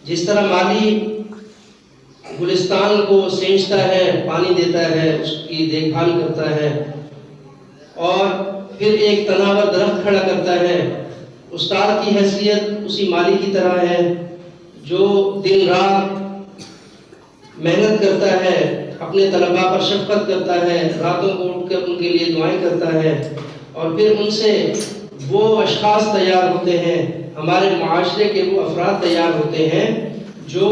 جس طرح مالی گلستان کو سینچتا ہے، پانی دیتا ہے، اس کی دیکھ بھال کرتا ہے اور پھر ایک تناور درخت کھڑا کرتا ہے، استاد کی حیثیت اسی مالی کی طرح ہے جو دن رات محنت کرتا ہے، اپنے طلباء پر شفقت کرتا ہے، راتوں کو اٹھ کر ان کے لیے دعائیں کرتا ہے، اور پھر ان سے وہ اشخاص تیار ہوتے ہیں، ہمارے معاشرے کے وہ افراد تیار ہوتے ہیں جو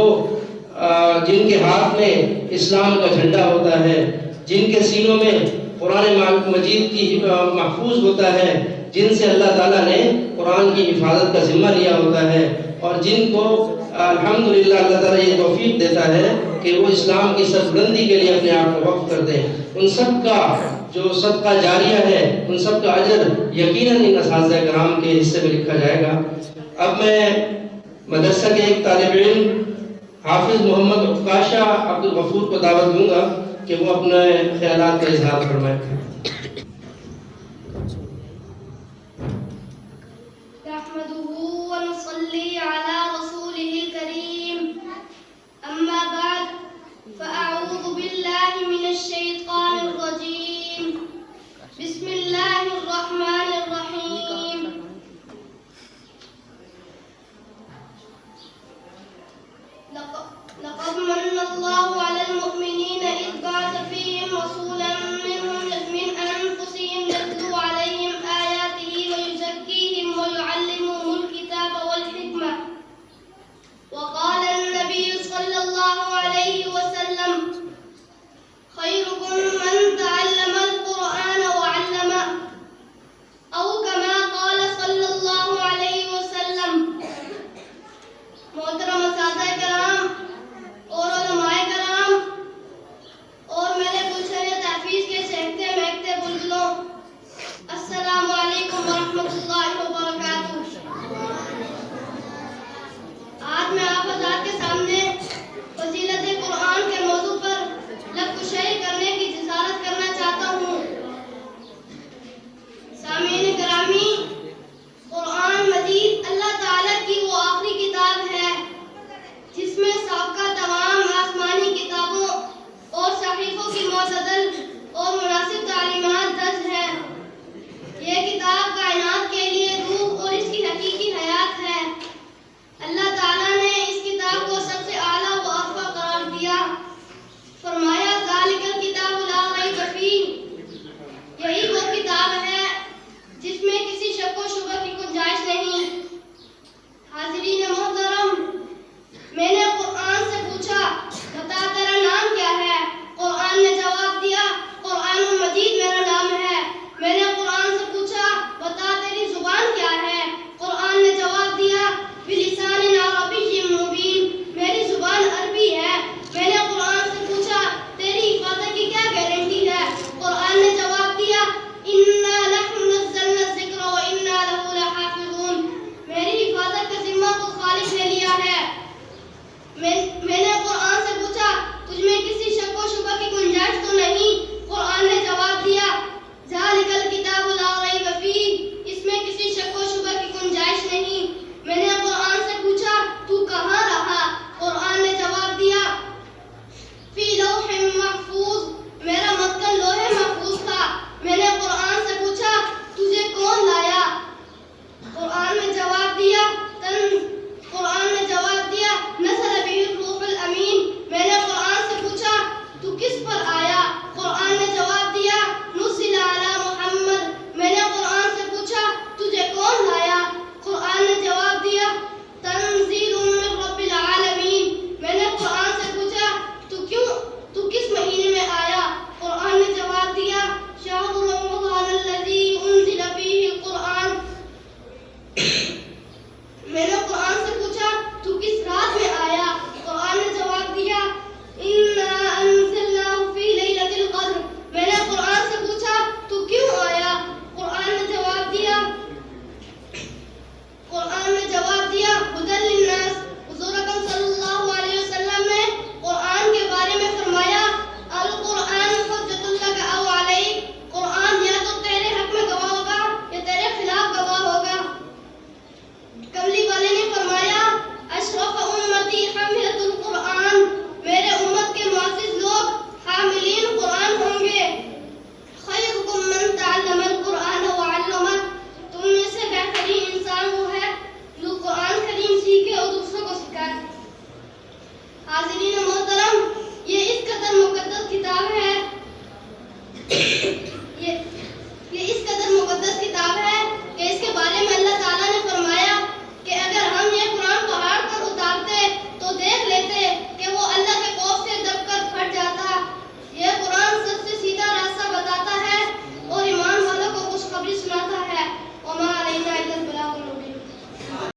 جن کے ہاتھ میں اسلام کا جھنڈا ہوتا ہے، جن کے سینوں میں قرآن مجید کی محفوظ ہوتا ہے، جن سے اللہ تعالیٰ نے قرآن کی حفاظت کا ذمہ لیا ہوتا ہے، اور جن کو الحمدللہ اللہ تعالیٰ یہ توفیق دیتا ہے کہ وہ اسلام کی سربلندی کے لیے اپنے آپ کو وقف کر دیں، ان سب کا جو صدقہ جاریہ ہے، ان سب کا اجر یقیناً ان اساتذہ کرام کے حصے میں لکھا جائے گا۔ اب میں مدرسہ کے ایک طالب علم حافظ محمد عکاشہ عبدالغفور کو دعوت دوں گا کہ وہ اپنے خیالات کا اظہار فرمائیں۔ نحمده ونصلي على رسوله الكريم، أما بعد فأعوذ بالله من الشيطان